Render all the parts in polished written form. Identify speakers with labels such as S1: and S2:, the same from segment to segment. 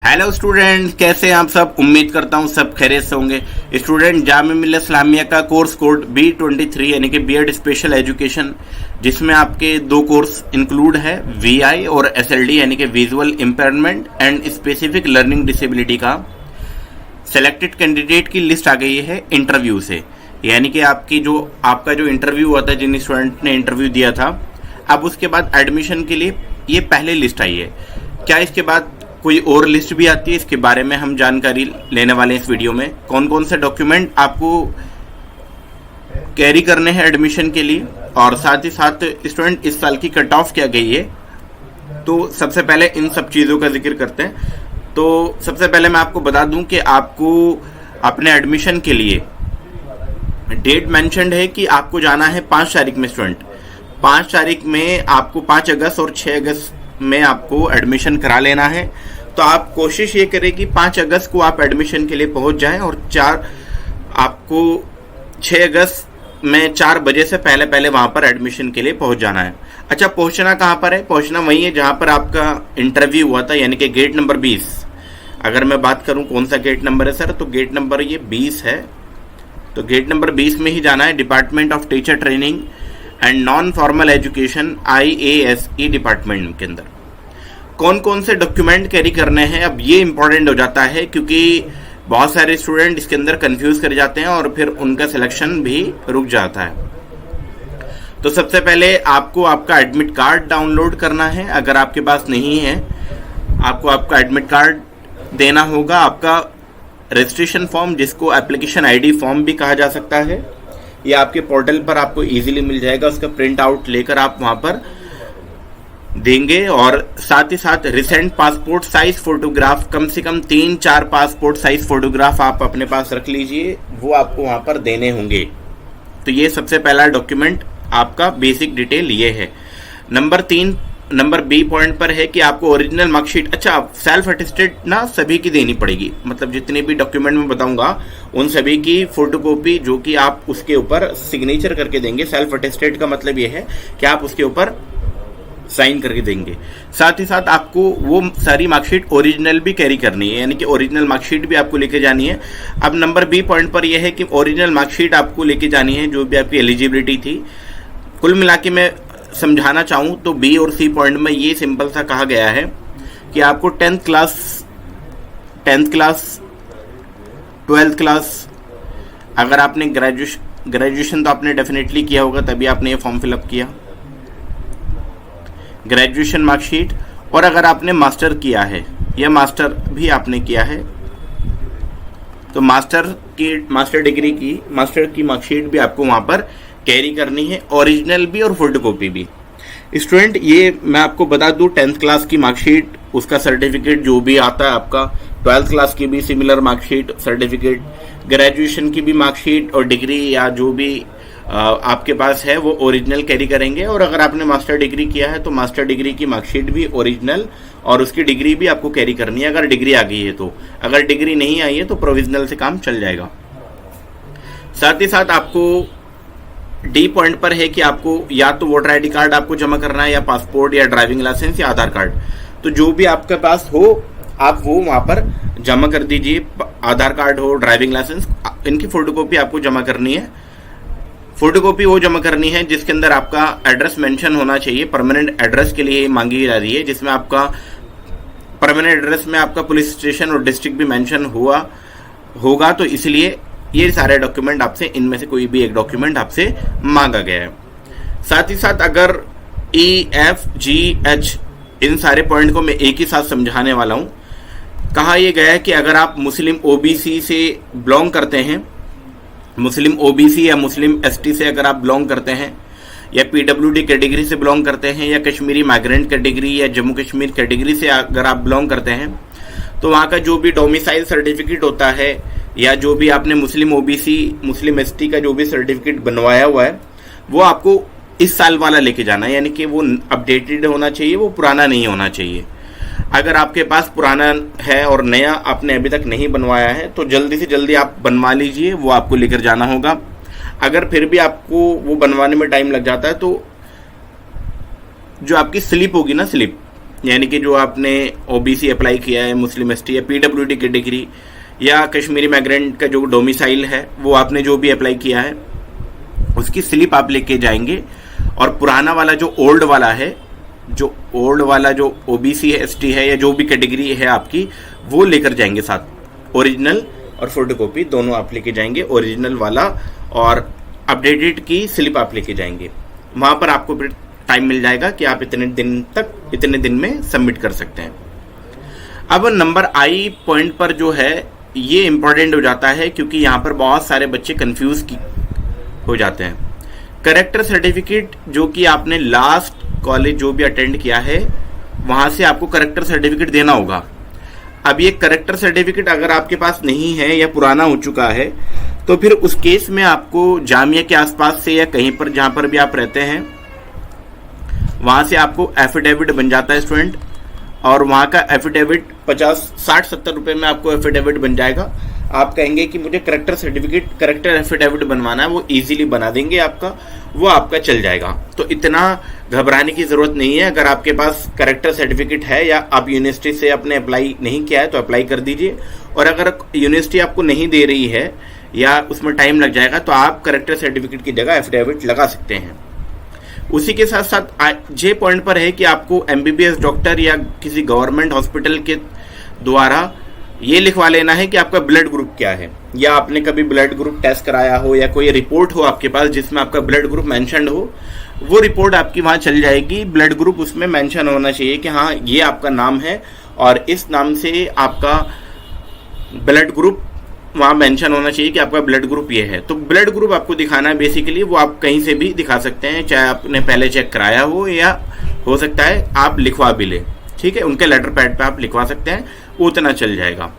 S1: Hello student, कैसे हैं आप सब। उम्मीद करता हूं सब खैरियत से होंगे। स्टूडेंट, जामिया मिल्लत इस्लामिया का कोर्स कोड B23 यानी कि बीएड स्पेशल एजुकेशन, जिसमें आपके दो कोर्स इंक्लूड है, VI और SLD यानी कि visual impairment and specific learning disability का सेलेक्टेड कैंडिडेट की लिस्ट आ गई है इंटरव्यू से। यानी कि आपका जो इंटरव्यू हुआ था, जिन स्टूडेंट ने इंटरव्यू दिया था, अब उसके बाद एडमिशन के लिए ये पहले लिस्ट आई है। क्या इसके बाद कोई और लिस्ट भी आती है? इसके बारे में हम जानकारी लेने वाले हैं इस वीडियो में। कौन कौन से डॉक्यूमेंट आपको कैरी करने हैं एडमिशन के लिए, और साथ ही साथ स्टूडेंट इस साल की कट ऑफ क्या गई है। तो सबसे पहले इन सब चीज़ों का जिक्र करते हैं। तो सबसे पहले मैं आपको बता दूं कि आपको अपने एडमिशन के लिए डेट मेंशन्ड है कि आपको जाना है 5 तारीख में। स्टूडेंट 5 तारीख में आपको 5 अगस्त और 6 अगस्त में आपको एडमिशन करा लेना है। तो आप कोशिश ये करें कि 5 अगस्त को आप एडमिशन के लिए पहुंच जाएं और आपको 6 अगस्त में 4 बजे से पहले पहले वहां पर एडमिशन के लिए पहुंच जाना है। अच्छा, पहुंचना कहां पर है? पहुंचना वहीं है जहां पर आपका इंटरव्यू हुआ था, यानी कि गेट नंबर 20। अगर मैं बात करूं कौन सा गेट नंबर है सर, तो गेट नंबर ये 20 है। तो गेट नंबर 20 में ही जाना है। Department of teacher training and non formal education IASE department के अंदर कौन कौन से डॉक्यूमेंट कैरी करने हैं, अब ये इंपॉर्टेंट हो जाता है, क्योंकि बहुत सारे स्टूडेंट इसके अंदर कंफ्यूज कर जाते हैं और फिर उनका सिलेक्शन भी रुक जाता है। तो सबसे पहले आपको आपका एडमिट कार्ड डाउनलोड करना है। अगर आपके पास नहीं है, आपको आपका एडमिट कार्ड देना होगा। आपका रजिस्ट्रेशन फॉर्म, जिसको एप्लीकेशन ID फॉर्म भी कहा जा सकता है, ये आपके पोर्टल पर आपको इजीली मिल जाएगा। उसका प्रिंट आउट लेकर आप वहां पर देंगे। और साथ ही साथ रिसेंट पासपोर्ट साइज फोटोग्राफ, कम से कम 3-4 पासपोर्ट साइज फोटोग्राफ आप अपने पास रख लीजिए, वो आपको वहां पर देने होंगे। तो ये सबसे पहला डॉक्यूमेंट आपका बेसिक डिटेल ये है। नंबर B पॉइंट पर है कि आपको ओरिजिनल मार्कशीट, अच्छा सेल्फ अटेस्टेड ना सभी की देनी पड़ेगी। मतलब जितने भी डॉक्यूमेंट मैं बताऊंगा उन सभी की फोटोकॉपी, जो कि आप उसके ऊपर सिग्नेचर करके देंगे। सेल्फ अटेस्टेड का मतलब ये है कि आप उसके ऊपर साइन करके देंगे। साथ ही साथ आपको वो सारी मार्कशीट ओरिजिनल भी कैरी करनी है, यानी कि ओरिजिनल मार्कशीट भी आपको लेके जानी है। अब नंबर B पॉइंट पर यह है कि ओरिजिनल मार्कशीट आपको लेके जानी है, जो भी आपकी एलिजिबिलिटी थी। कुल मिला के मैं समझाना चाहूँ तो B और C पॉइंट में ये सिंपल सा कहा गया है कि आपको 10th क्लास, 12th क्लास, अगर आपने ग्रेजुएशन तो आपने डेफिनेटली किया होगा, तभी आपने ये फॉर्म फिलअप किया, ग्रेजुएशन मार्कशीट। और अगर आपने मास्टर किया है या मास्टर भी आपने किया है, तो मास्टर डिग्री की मार्कशीट भी आपको वहां पर कैरी करनी है, ओरिजिनल भी और फोटोकॉपी भी। स्टूडेंट, ये मैं आपको बता दूं, 10th क्लास की मार्कशीट, उसका सर्टिफिकेट जो भी आता है आपका, 12th क्लास की भी सिमिलर मार्कशीट सर्टिफिकेट, ग्रेजुएशन की भी मार्कशीट और डिग्री या जो भी आपके पास है वो ओरिजिनल कैरी करेंगे। और अगर आपने मास्टर डिग्री किया है तो मास्टर डिग्री की मार्कशीट भी ओरिजिनल और उसकी डिग्री भी आपको कैरी करनी है, अगर डिग्री आ गई है तो। अगर डिग्री नहीं आई है तो प्रोविजनल से काम चल जाएगा। साथ ही साथ आपको D पॉइंट पर है कि आपको या तो वोटर ID कार्ड आपको जमा करना है, या पासपोर्ट, या ड्राइविंग लाइसेंस, या आधार कार्ड। तो जो भी आपके पास हो आप वो वहां पर जमा कर दीजिए। आधार कार्ड हो, ड्राइविंग लाइसेंस, इनकी फोटोकॉपी आपको जमा करनी है। फोटोकॉपी वो जमा करनी है जिसके अंदर आपका एड्रेस मेंशन होना चाहिए। परमानेंट एड्रेस के लिए मांगी जा रही है, जिसमें आपका परमानेंट एड्रेस में आपका पुलिस स्टेशन और डिस्ट्रिक्ट भी मेंशन होगा। तो इसलिए ये सारे डॉक्यूमेंट आपसे, इनमें से कोई भी एक डॉक्यूमेंट आपसे मांगा गया है। साथ ही साथ अगर EFGH, इन सारे पॉइंट को मैं एक ही साथ समझाने वाला हूं। कहा यह गया है कि अगर आप मुस्लिम OBC से बिलोंग करते हैं, मुस्लिम OBC या मुस्लिम ST से अगर आप बिलोंग करते हैं, या PWD कैटेगरी से बिलोंग करते हैं, या कश्मीरी माइग्रेंट कैटेगरी या जम्मू कश्मीर कैटेगरी से अगर आप बिलोंग करते हैं, तो वहाँ का जो भी डोमिसाइल सर्टिफिकेट होता है, या जो भी आपने मुस्लिम OBC, मुस्लिम ST का जो भी सर्टिफिकेट बनवाया हुआ है, वो आपको इस साल वाला लेके जाना है। यानी कि वो अपडेटेड होना चाहिए, वो पुराना नहीं होना चाहिए। अगर आपके पास पुराना है और नया आपने अभी तक नहीं बनवाया है, तो जल्दी से जल्दी आप बनवा लीजिए, वो आपको लेकर जाना होगा। अगर फिर भी आपको वो बनवाने में टाइम लग जाता है, तो जो आपकी स्लिप होगी ना, स्लिप यानी कि जो आपने ओबीसी अप्लाई किया है, मुस्लिम एसटी या पीडब्ल्यूडी कैटेगरी या कश्मीरी माइग्रेंट का जो डोमिसाइल है वो आपने जो भी अप्लाई किया है उसकी स्लिप आप लेके जाएंगे। और पुराना वाला जो ओल्ड वाला है, जो ओल्ड वाला जो ओबीसी है, एसटी है या जो भी कैटेगरी है आपकी, वो लेकर जाएंगे साथ। ओरिजिनल और फोटोकॉपी दोनों आप लेके जाएंगे, ओरिजिनल वाला और अपडेटेड की स्लिप आप लेके जाएंगे। वहाँ पर आपको फिर टाइम मिल जाएगा कि आप इतने दिन में सबमिट कर सकते हैं। अब नंबर आई पॉइंट पर जो है ये इम्पोर्टेंट हो जाता है, क्योंकि यहाँ पर बहुत सारे बच्चे कंफ्यूज हो जाते हैं। करेक्टर सर्टिफिकेट जो कि आपने लास्ट कॉलेज जो भी अटेंड किया है वहाँ से आपको करेक्टर सर्टिफिकेट देना होगा। अब ये करेक्टर सर्टिफिकेट अगर आपके पास नहीं है या पुराना हो चुका है तो फिर उस केस में आपको जामिया के आसपास से या कहीं पर जहाँ पर भी आप रहते हैं वहाँ से आपको एफिडेविट बन जाता है स्टूडेंट, और वहाँ का एफिडेविट 50-60-70 रुपये में आपको एफिडेविट बन जाएगा। आप कहेंगे कि मुझे करेक्टर सर्टिफिकेट, करेक्टर एफिडेविट बनवाना है, वो इजीली बना देंगे आपका, वो आपका चल जाएगा। तो इतना घबराने की ज़रूरत नहीं है। अगर आपके पास करेक्टर सर्टिफिकेट है या आप यूनिवर्सिटी से आपने अप्लाई नहीं किया है तो अप्लाई कर दीजिए, और अगर यूनिवर्सिटी आपको नहीं दे रही है या उसमें टाइम लग जाएगा तो आप करेक्टर सर्टिफिकेट की जगह एफिडेविट लगा सकते हैं। उसी के साथ साथ जे पॉइंट पर है कि आपको एमबीबीएस डॉक्टर या किसी गवर्नमेंट हॉस्पिटल के द्वारा ये लिखवा लेना है कि आपका ब्लड ग्रुप क्या है, या आपने कभी ब्लड ग्रुप टेस्ट कराया हो या कोई रिपोर्ट हो आपके पास जिसमें आपका ब्लड ग्रुप मेंशन हो, वो रिपोर्ट आपकी वहाँ चल जाएगी। ब्लड ग्रुप उसमें मेंशन होना चाहिए कि हाँ ये आपका नाम है और इस नाम से आपका ब्लड ग्रुप वहाँ मेंशन होना चाहिए कि आपका ब्लड ग्रुप ये है। तो ब्लड ग्रुप आपको दिखाना है बेसिकली, वो आप कहीं से भी दिखा सकते हैं, चाहे आपने पहले चेक कराया हो या हो सकता है आप लिखवा भी लें, ठीक है, उनके लेटर पैड पे आप लिखवा सकते हैं, उतना चल जाएगा।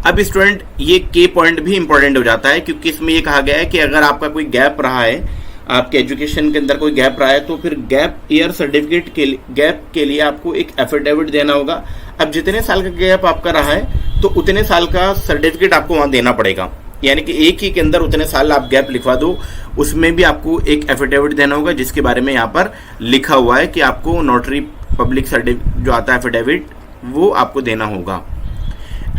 S1: अब स्टूडेंट ये के पॉइंट भी इंपॉर्टेंट हो जाता है, क्योंकि इसमें ये कहा गया है कि अगर आपका कोई गैप रहा है, आपके एजुकेशन के अंदर कोई गैप रहा है, तो फिर गैप ईयर सर्टिफिकेट के लिए, गैप के लिए आपको एक एफिडेविट देना होगा। अब जितने साल का गैप आपका रहा है तो उतने साल का सर्टिफिकेट आपको वहाँ देना पड़ेगा, यानी कि एक ही के अंदर उतने साल आप गैप लिखवा दो, उसमें भी आपको एक एफिडेविट देना होगा जिसके बारे में यहाँ पर लिखा हुआ है कि आपको नोटरी पब्लिक सर्टिफिकेट जो आता है एफिडेविट, वो आपको देना होगा।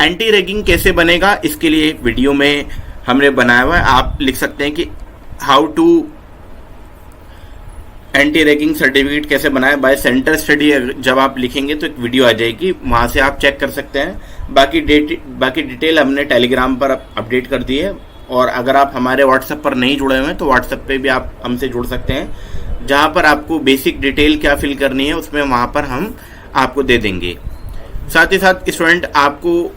S1: एंटी रैगिंग कैसे बनेगा, इसके लिए एक वीडियो में हमने बनाया हुआ है, आप लिख सकते हैं कि how to anti ragging certificate कैसे बनाए बाय सेंटर स्टडी। जब आप लिखेंगे तो एक वीडियो आ जाएगी, वहाँ से आप चेक कर सकते हैं। बाकी डिटेल हमने टेलीग्राम पर अपडेट कर दी है, और अगर आप हमारे व्हाट्सएप पर नहीं जुड़े हुए हैं तो व्हाट्सएप पे भी आप हमसे जुड़ सकते हैं, जहाँ पर आपको बेसिक डिटेल क्या फिल करनी है उसमें वहाँ पर हम आपको दे देंगे। साथ ही साथ स्टूडेंट आपको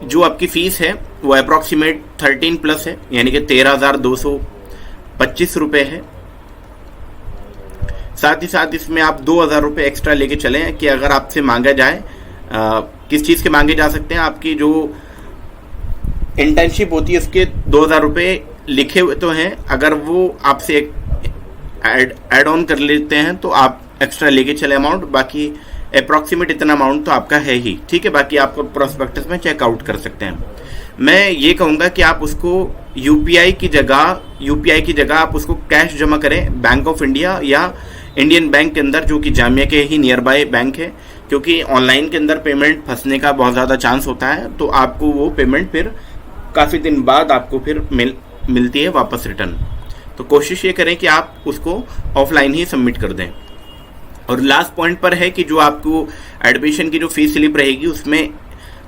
S1: जो आपकी फ़ीस है वो अप्रॉक्सीमेट 13+ है, यानी कि 13,225 रुपये है। साथ ही साथ इसमें आप 2,000 रुपये एक्स्ट्रा लेके चलें कि अगर आपसे मांगा जाए, किस चीज़ के मांगे जा सकते हैं, आपकी जो इंटर्नशिप होती है उसके 2,000 रुपये लिखे हुए तो हैं, अगर वो आपसे ऐड ऑन कर लेते हैं तो आप एक्स्ट्रा लेके चले अमाउंट, बाकी अप्रॉक्सीमेट इतना अमाउंट तो आपका है ही, ठीक है। बाकी आपको प्रोस्पेक्टस में चेकआउट कर सकते हैं। मैं ये कहूँगा कि आप उसको यूपीआई की जगह आप उसको कैश जमा करें बैंक ऑफ इंडिया या इंडियन बैंक के अंदर, जो कि जामिया के ही नियर बाय बैंक है, क्योंकि ऑनलाइन के अंदर पेमेंट फंसने का बहुत ज़्यादा चांस होता है, तो आपको वो पेमेंट फिर काफ़ी दिन बाद आपको फिर मिलती है वापस रिटर्न। तो कोशिश ये करें कि आप उसको ऑफलाइन ही सबमिट कर दें। और लास्ट पॉइंट पर है कि जो आपको एडमिशन की जो फीस स्लिप रहेगी उसमें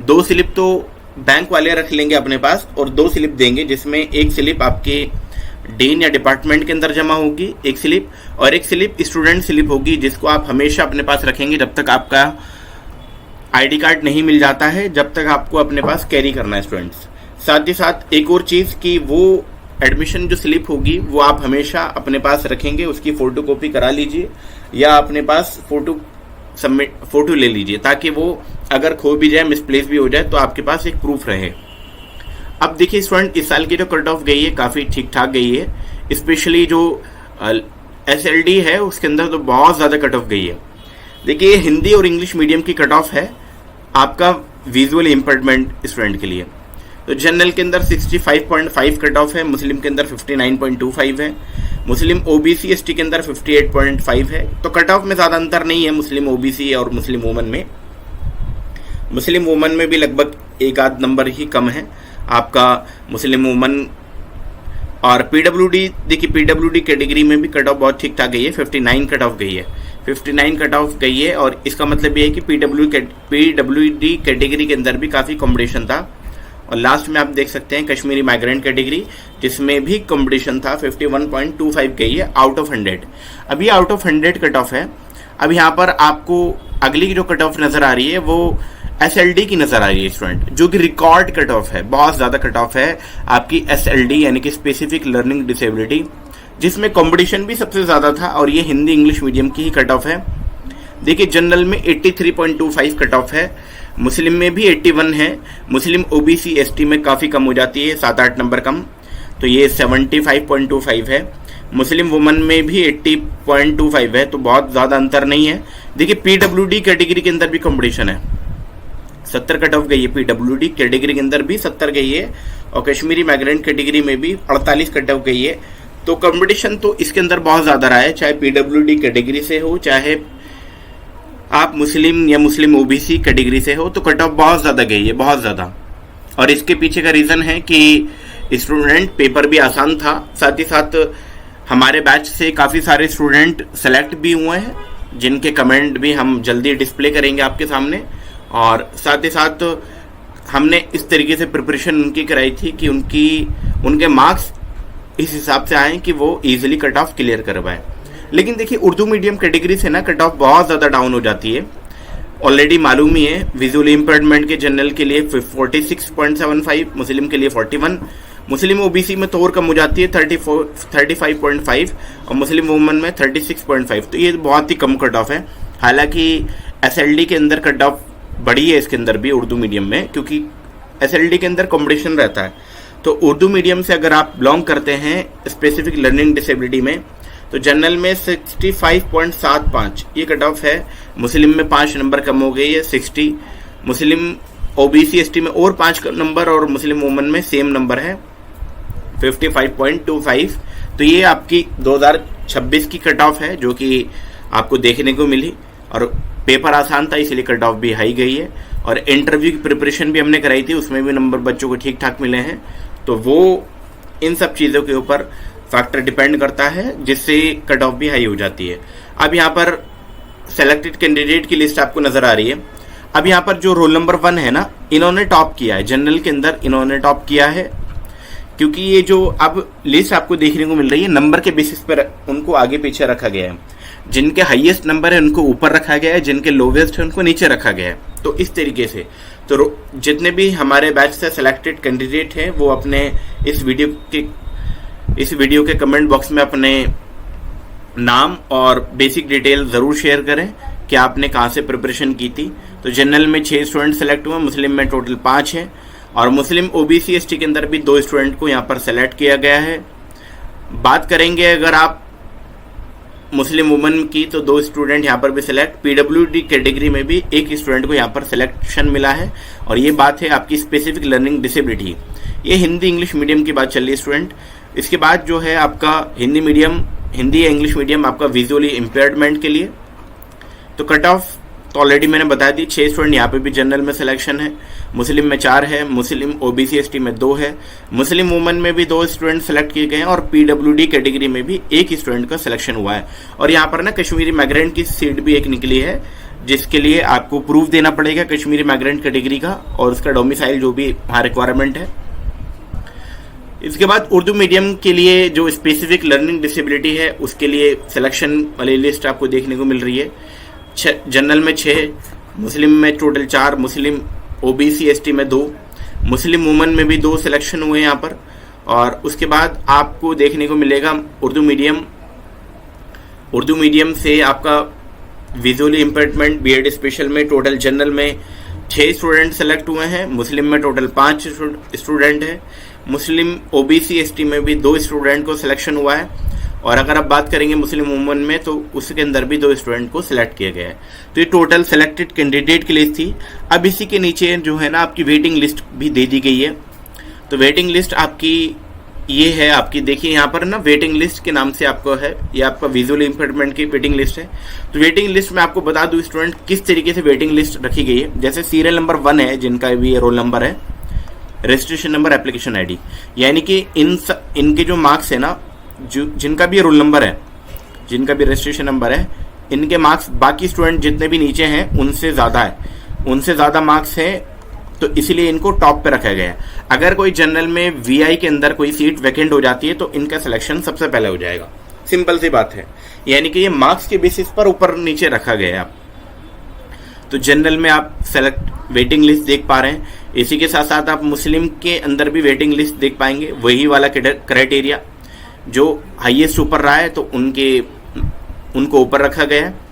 S1: 2 स्लिप तो बैंक वाले रख लेंगे अपने पास और 2 स्लिप देंगे, जिसमें एक स्लिप आपके डीन या डिपार्टमेंट के अंदर जमा होगी एक स्लिप, और एक स्लिप स्टूडेंट स्लिप होगी जिसको आप हमेशा अपने पास रखेंगे जब तक आपका आईडी कार्ड नहीं मिल जाता है, जब तक आपको अपने पास कैरी करना है स्टूडेंट्स। साथ ही साथ एक और चीज़ कि वो एडमिशन जो स्लिप होगी वो आप हमेशा अपने पास रखेंगे, उसकी फ़ोटोकॉपी करा लीजिए या अपने पास फ़ोटो ले लीजिए, ताकि वो अगर खो भी जाए, मिसप्लेस भी हो जाए तो आपके पास एक प्रूफ रहे। अब देखिए स्टूडेंट, इस साल की जो कट ऑफ गई है काफ़ी ठीक ठाक गई है, स्पेशली जो SLD है उसके अंदर तो बहुत ज़्यादा कट ऑफ गई है। देखिए हिंदी और इंग्लिश मीडियम की कट ऑफ है आपका विजुअल इम्पेयरमेंट स्टूडेंट के लिए। तो जनरल के अंदर 65.5 कट ऑफ है, मुस्लिम के अंदर 59.25 है, मुस्लिम ओबीसी एसटी के अंदर 58.5 है। तो कट ऑफ में ज़्यादा अंतर नहीं है मुस्लिम ओबीसी और मुस्लिम वुमन में। मुस्लिम वुमन में भी लगभग एक आध नंबर ही कम है आपका मुस्लिम वुमन। और पीडब्ल्यूडी, देखिए पीडब्ल्यूडी कैटेगरी में भी कट ऑफ बहुत ठीक ठाक गई है, 59 कट ऑफ गई है, 59 कट ऑफ गई है। और इसका मतलब ये है कि पीडब्ल्यूडी कैटेगरी के अंदर भी काफ़ी कॉम्पिटिशन था। और लास्ट में आप देख सकते हैं कश्मीरी माइग्रेंट कैटेगरी, जिसमें भी कॉम्पिटिशन था, 51.25 गई है आउट ऑफ 100। अब ये आउट ऑफ 100 कट ऑफ है। अब यहाँ पर आपको अगली जो कट ऑफ नज़र आ रही है वो SLD की नज़र आ रही है स्टूडेंट, जो कि रिकॉर्ड कट ऑफ है, बहुत ज़्यादा कट ऑफ है आपकी SLD यानी कि स्पेसिफिक लर्निंग डिसेबिलिटी, जिसमें कंपटीशन भी सबसे ज़्यादा था। और ये हिंदी इंग्लिश मीडियम की ही कट ऑफ है। देखिए जनरल में 83.25 कट ऑफ है, मुस्लिम में भी 81 है, मुस्लिम OBC ST में काफ़ी कम हो जाती है, 7-8 नंबर कम, तो ये 75.25 है। मुस्लिम वुमन में भी 80.25 है, तो बहुत ज़्यादा अंतर नहीं है। देखिए PWD कैटेगरी के अंदर भी कंपटीशन है, 70 कट ऑफ गई है, PWD कैटेगरी के अंदर भी 70 गई है, और कश्मीरी माइग्रेंट कैटेगरी में भी 48 कट ऑफ गई है। तो कंपटीशन तो इसके अंदर बहुत ज़्यादा रहा है, चाहे PWD कैटेगरी से हो, चाहे आप मुस्लिम या मुस्लिम OBC कैटेगरी से हो, तो कट ऑफ बहुत ज़्यादा गई है, बहुत ज़्यादा। और इसके पीछे का रीज़न है कि स्टूडेंट पेपर भी आसान था, साथ ही साथ हमारे बैच से काफ़ी सारे स्टूडेंट सेलेक्ट भी हुए हैं, जिनके कमेंट भी हम जल्दी डिस्प्ले करेंगे आपके सामने। और साथ ही साथ हमने इस तरीके से प्रिपरेशन उनकी कराई थी कि उनके मार्क्स इस हिसाब से आए कि वो इजीली कट ऑफ क्लियर कर पाए। लेकिन देखिए उर्दू मीडियम कैटेगरी से ना कट ऑफ बहुत ज़्यादा डाउन हो जाती है, ऑलरेडी मालूम ही है। विजुअल इम्पेयरमेंट के जनरल के लिए 46.75, मुस्लिम के लिए 41, मुस्लिम OBC में तो और कम हो जाती है 35.5, और मुस्लिम वुमन में 36.5। तो ये बहुत ही कम कट ऑफ है। हालांकि SLD के अंदर कट ऑफ बड़ी है इसके अंदर भी उर्दू मीडियम में, क्योंकि SLD के अंदर कॉम्पिटिशन रहता है। तो उर्दू मीडियम से अगर आप बिलोंग करते हैं स्पेसिफिक लर्निंग डिसेबिलिटी में, तो जनरल में 65.75 ये कट ऑफ है। मुस्लिम में 5 नंबर कम हो गई है, 60। मुस्लिम OBC ST में और 5 नंबर, और मुस्लिम वुमन में सेम नंबर है 55.25। तो ये आपकी 2026 की कट ऑफ है, जो कि आपको देखने को मिली। और पेपर आसान था, इसलिए कट ऑफ भी हाई गई है। और इंटरव्यू की प्रिपरेशन भी हमने कराई थी, उसमें भी नंबर बच्चों को ठीक ठाक मिले हैं। तो वो इन सब चीज़ों के ऊपर फैक्टर डिपेंड करता है, जिससे कट ऑफ भी हाई हो जाती है। अब यहाँ पर सेलेक्टेड कैंडिडेट की लिस्ट आपको नज़र आ रही है। अब यहाँ पर जो रोल नंबर 1 है ना, इन्होंने टॉप किया है, जनरल के अंदर इन्होंने टॉप किया है, क्योंकि ये जो अब लिस्ट आपको देखने को मिल रही है नंबर के बेसिस पर उनको आगे पीछे रखा गया है। जिनके हाईएस्ट नंबर है उनको ऊपर रखा गया है, जिनके लोवेस्ट है उनको नीचे रखा गया है। तो इस तरीके से तो जितने भी हमारे बैच से सेलेक्टेड कैंडिडेट हैं वो अपने इस वीडियो के कमेंट बॉक्स में अपने नाम और बेसिक डिटेल ज़रूर शेयर करें कि आपने कहाँ से प्रिपरेशन की थी। तो जनरल में 6 स्टूडेंट सेलेक्ट हुए, मुस्लिम में टोटल 5 हैं, और मुस्लिम OBC ST के अंदर भी 2 स्टूडेंट को यहाँ पर सेलेक्ट किया गया है। बात करेंगे अगर आप मुस्लिम वुमन की, तो 2 स्टूडेंट यहाँ पर भी सिलेक्ट, PWD कैटेगरी में भी 1 स्टूडेंट को यहाँ पर सिलेक्शन मिला है। और ये बात है आपकी स्पेसिफिक लर्निंग डिसेबिलिटी। ये हिंदी इंग्लिश मीडियम की बात चल रही है स्टूडेंट। इसके बाद जो है आपका हिंदी या इंग्लिश मीडियम आपका विजुअली इम्पेयरमेंट के लिए, तो कट ऑफ तो ऑलरेडी मैंने बता दी, 6 स्टूडेंट यहाँ पे भी जनरल में सिलेक्शन है, मुस्लिम में 4 है, मुस्लिम OBC ST में 2 है, मुस्लिम वुमन में भी 2 स्टूडेंट सेलेक्ट किए गए हैं, और PWD कैटेगरी में भी 1 स्टूडेंट का सिलेक्शन हुआ है। और यहाँ पर ना कश्मीरी माइग्रेंट की सीट भी एक निकली है, जिसके लिए आपको प्रूफ देना पड़ेगा कश्मीरी माइग्रेंट कैटेगरी का और उसका डोमिसाइल जो भी वहाँ रिक्वायरमेंट है। इसके बाद उर्दू मीडियम के लिए जो स्पेसिफिक लर्निंग डिसेबिलिटी है उसके लिए सिलेक्शन वाली लिस्ट आपको देखने को मिल रही है। जनरल में 6, मुस्लिम में टोटल 4, मुस्लिम OBC ST में 2, मुस्लिम वुमन में भी 2 सिलेक्शन हुए यहाँ पर। और उसके बाद आपको देखने को मिलेगा उर्दू मीडियम से आपका विजुअली इम्पेयरमेंट BEd स्पेशल में टोटल जनरल में 6 स्टूडेंट सेलेक्ट हुए हैं, मुस्लिम में टोटल 5 स्टूडेंट है, मुस्लिम OBC ST में भी 2 स्टूडेंट को सिलेक्शन हुआ है। और अगर आप बात करेंगे मुस्लिम वुमन में, तो उसके अंदर भी 2 स्टूडेंट को सिलेक्ट किया गया है। तो ये टोटल सेलेक्टेड कैंडिडेट की लिस्ट थी। अब इसी के नीचे जो है ना आपकी वेटिंग लिस्ट भी दे दी गई है। तो वेटिंग लिस्ट आपकी ये है आपकी, देखिए यहाँ पर ना वेटिंग लिस्ट के नाम से आपको है, ये आपका विजुअल इम्पेयरमेंट की वेटिंग लिस्ट है। तो वेटिंग लिस्ट में आपको बता दूं स्टूडेंट किस तरीके से वेटिंग लिस्ट रखी गई है। जैसे सीरियल नंबर 1 है, जिनका भी ये रोल नंबर है, रजिस्ट्रेशन नंबर, एप्लीकेशन आईडी, यानी कि इनके जो मार्क्स है ना, जो जिनका भी रोल नंबर है, जिनका भी रजिस्ट्रेशन नंबर है, इनके मार्क्स बाकी स्टूडेंट जितने भी नीचे हैं उनसे ज़्यादा है, उनसे ज़्यादा मार्क्स है, तो इसीलिए इनको टॉप पे रखा गया है। अगर कोई जनरल में वीआई के अंदर कोई सीट वैकेंट हो जाती है तो इनका सिलेक्शन सबसे पहले हो जाएगा। सिंपल सी बात है, यानी कि ये मार्क्स के बेसिस पर ऊपर नीचे रखा गया है। आप तो जनरल में आप सेलेक्ट वेटिंग लिस्ट देख पा रहे हैं, इसी के साथ साथ आप मुस्लिम के अंदर भी वेटिंग लिस्ट देख पाएंगे, वही वाला क्राइटेरिया, जो हाईएस्ट ऊपर रहा है तो उनको ऊपर रखा गया है।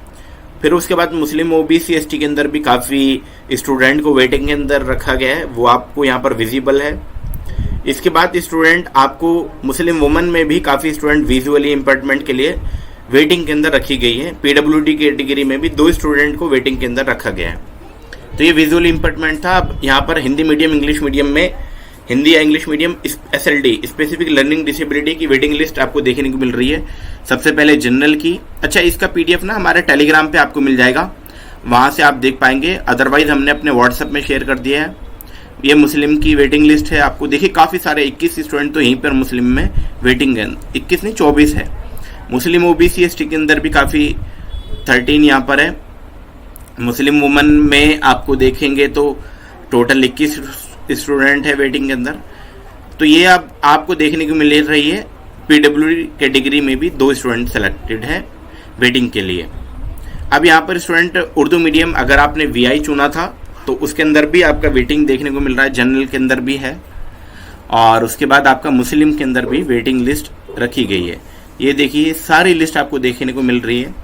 S1: फिर उसके बाद मुस्लिम ओबीसी एसटी के अंदर भी काफ़ी स्टूडेंट को वेटिंग के अंदर रखा गया है, वो आपको यहाँ पर विजिबल है। इसके बाद स्टूडेंट आपको मुस्लिम वुमेन में भी काफ़ी स्टूडेंट विजुअली इम्पेयरमेंट के लिए वेटिंग के अंदर रखी गई है। पीडब्ल्यूडी कैटेगरी में भी 2 स्टूडेंट को वेटिंग के अंदर रखा गया है। तो ये विजुअल इम्पेयरमेंट था। अब यहाँ पर हिंदी मीडियम, इंग्लिश मीडियम में, हिंदी या English medium SLD specific learning disability की वेटिंग लिस्ट आपको देखने को मिल रही है। सबसे पहले जनरल की, अच्छा इसका PDF ना हमारे टेलीग्राम पे आपको मिल जाएगा, वहाँ से आप देख पाएंगे, अदरवाइज हमने अपने व्हाट्सएप में शेयर कर दिया है। ये मुस्लिम की वेटिंग लिस्ट है। आपको देखिए काफ़ी सारे 21 स्टूडेंट तो यहीं पर मुस्लिम में वेटिंग है, 21 नहीं 24 है। मुस्लिम OBC ST के अंदर भी काफ़ी 13 यहाँ पर है। मुस्लिम वुमन में आपको देखेंगे तो टोटल 21 स्टूडेंट है वेटिंग के अंदर। तो ये अब आपको देखने को मिल रही है। PWD कैटेगरी में भी 2 स्टूडेंट सेलेक्टेड है वेटिंग के लिए। अब यहाँ पर स्टूडेंट उर्दू मीडियम, अगर आपने VI चुना था तो उसके अंदर भी आपका वेटिंग देखने को मिल रहा है, जनरल के अंदर भी है, और उसके बाद आपका मुस्लिम के अंदर भी वेटिंग लिस्ट रखी गई है। ये देखिए सारी लिस्ट आपको देखने को मिल रही है।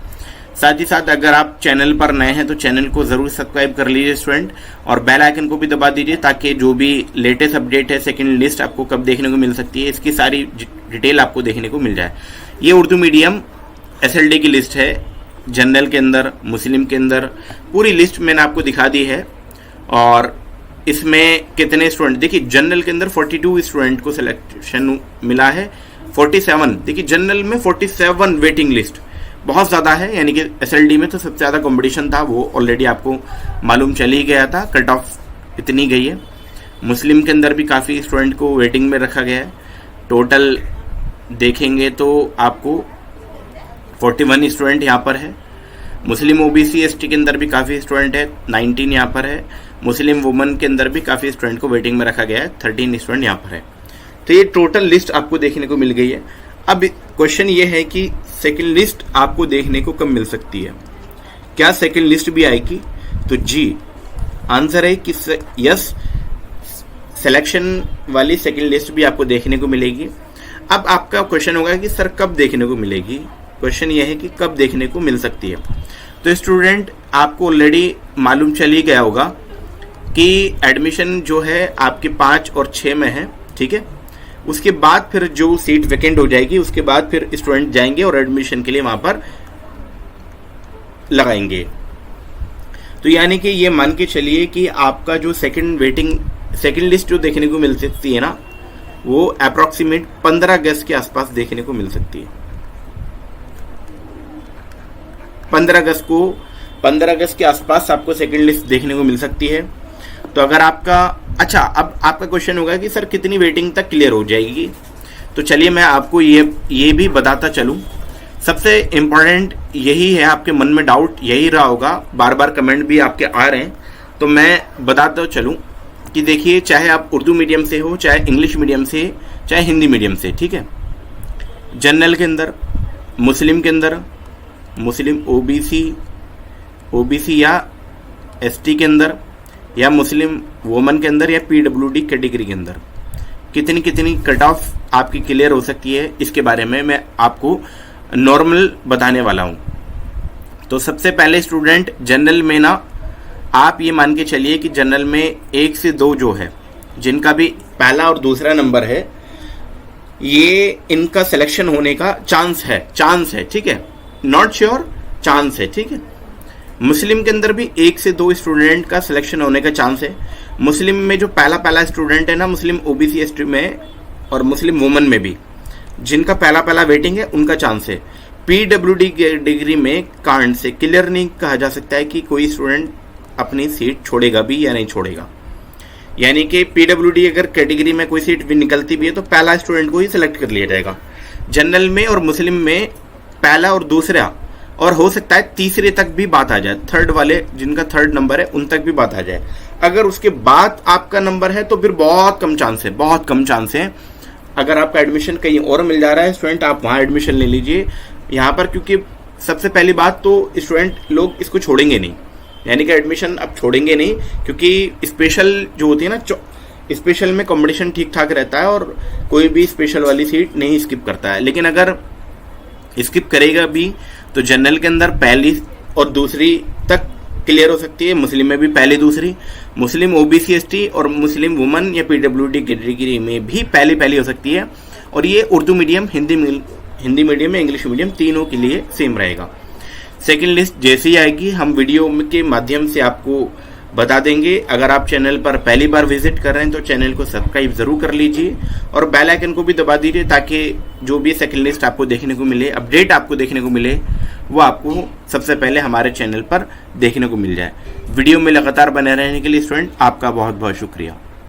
S1: साथ ही साथ अगर आप चैनल पर नए हैं तो चैनल को ज़रूर सब्सक्राइब कर लीजिए स्टूडेंट, और बेल आइकन को भी दबा दीजिए ताकि जो भी लेटेस्ट अपडेट है, सेकंड लिस्ट आपको कब देखने को मिल सकती है, इसकी सारी डिटेल आपको देखने को मिल जाए। ये उर्दू मीडियम SLD की लिस्ट है, जनरल के अंदर, मुस्लिम के अंदर पूरी लिस्ट मैंने आपको दिखा दी है। और इसमें कितने स्टूडेंट, देखिए जनरल के अंदर 42 स्टूडेंट को सिलेक्शन मिला है, 47, देखिए जनरल में 47 वेटिंग लिस्ट, बहुत ज़्यादा है। यानी कि SLD में तो सबसे ज़्यादा कंपटीशन था, वो ऑलरेडी आपको मालूम चल ही गया था, कट ऑफ इतनी गई है। मुस्लिम के अंदर भी काफ़ी स्टूडेंट को वेटिंग में रखा गया है। टोटल देखेंगे तो आपको 41 स्टूडेंट यहाँ पर है। मुस्लिम OBC ST के अंदर भी काफ़ी स्टूडेंट है, 19 यहाँ पर है। मुस्लिम वुमन के अंदर भी काफ़ी स्टूडेंट को वेटिंग में रखा गया है, 13 स्टूडेंट यहाँ पर है। तो ये टोटल लिस्ट आपको देखने को मिल गई है। अब क्वेश्चन ये है कि सेकंड लिस्ट आपको देखने को कब मिल सकती है, क्या सेकंड लिस्ट भी आएगी? तो जी, आंसर है कि यस, सिलेक्शन वाली सेकंड लिस्ट भी आपको देखने को मिलेगी। अब आपका क्वेश्चन होगा कि सर कब देखने को मिलेगी, क्वेश्चन ये है कि कब देखने को मिल सकती है। तो स्टूडेंट आपको ऑलरेडी मालूम चल ही गया होगा कि एडमिशन जो है आपके 5 और 6 में है, ठीक है। उसके बाद फिर जो सीट वैकेंट हो जाएगी, उसके बाद फिर स्टूडेंट जाएंगे और एडमिशन के लिए वहां पर लगाएंगे। तो यानी कि ये मान के चलिए कि आपका जो सेकंड लिस्ट जो देखने को मिल सकती है ना, वो अप्रोक्सीमेट 15 अगस्त के आसपास देखने को मिल सकती है। 15 अगस्त के आसपास आपको सेकंड लिस्ट देखने को मिल सकती है। तो अगर आपका, अच्छा अब आपका क्वेश्चन होगा कि सर कितनी वेटिंग तक क्लियर हो जाएगी, तो चलिए मैं आपको ये भी बताता चलूं। सबसे इम्पोर्टेंट यही है, आपके मन में डाउट यही रहा होगा, बार बार कमेंट भी आपके आ रहे हैं, तो मैं बताता चलूं कि देखिए, चाहे आप उर्दू मीडियम से हो, चाहे इंग्लिश मीडियम से, चाहे हिंदी मीडियम से, ठीक है, जनरल के अंदर, मुस्लिम के अंदर, मुस्लिम ओबीसी या एसटी के अंदर, या मुस्लिम वुमन के अंदर, या पीडब्ल्यूडी कैटेगरी के अंदर कितनी कट ऑफ आपकी क्लियर हो सकती है, इसके बारे में मैं आपको नॉर्मल बताने वाला हूं। तो सबसे पहले स्टूडेंट जनरल में ना, आप ये मान के चलिए कि जनरल में 1 से 2 जो है, जिनका भी पहला और दूसरा नंबर है, ये इनका सिलेक्शन होने का चांस है, ठीक है, नॉट श्योर, चांस है, ठीक है। मुस्लिम के अंदर भी 1 से 2 स्टूडेंट का सिलेक्शन होने का चांस है। मुस्लिम में जो पहला स्टूडेंट है ना, मुस्लिम ओबीसी एसटी में और मुस्लिम वुमन में भी जिनका पहला पहला वेटिंग है उनका चांस है। पीडब्ल्यूडी डिग्री में कांड से क्लियर नहीं कहा जा सकता है कि कोई स्टूडेंट अपनी सीट छोड़ेगा भी या नहीं छोड़ेगा। यानी कि पीडब्ल्यूडी अगर कैटेगरी में कोई सीट भी निकलती भी है तो पहला स्टूडेंट को ही सिलेक्ट कर लिया जाएगा। जनरल में और मुस्लिम में पहला और दूसरा और हो सकता है तीसरे तक भी बात आ जाए, थर्ड वाले जिनका थर्ड नंबर है उन तक भी बात आ जाए। अगर उसके बाद आपका नंबर है तो फिर बहुत कम चांस है, बहुत कम चांस है। अगर आपका एडमिशन कहीं और मिल जा रहा है स्टूडेंट, आप वहाँ एडमिशन ले लीजिए यहाँ पर, क्योंकि सबसे पहली बात तो स्टूडेंट लोग इसको छोड़ेंगे नहीं, यानी कि एडमिशन अब छोड़ेंगे नहीं, क्योंकि स्पेशल जो होती है ना, स्पेशल में कंपटीशन ठीक ठाक रहता है और कोई भी स्पेशल वाली सीट नहीं स्किप करता है। लेकिन अगर स्किप करेगा भी तो जनरल के अंदर पहली और दूसरी तक क्लियर हो सकती है, मुस्लिम में भी पहली दूसरी, मुस्लिम ओबीसी एसटी और मुस्लिम वुमन या पीडब्ल्यूडी कैटेगरी में भी पहली पहली हो सकती है। और ये उर्दू मीडियम, हिंदी मीडियम या इंग्लिश मीडियम तीनों के लिए सेम रहेगा। सेकंड लिस्ट जैसे ही आएगी हम वीडियो के माध्यम से आपको बता देंगे। अगर आप चैनल पर पहली बार विजिट कर रहे हैं तो चैनल को सब्सक्राइब जरूर कर लीजिए और बेल आइकन को भी दबा दीजिए, ताकि जो भी सेकंड लिस्ट आपको देखने को मिले, अपडेट आपको देखने को मिले, वो आपको सबसे पहले हमारे चैनल पर देखने को मिल जाए। वीडियो में लगातार बने रहने के लिए स्टूडेंट आपका बहुत बहुत शुक्रिया।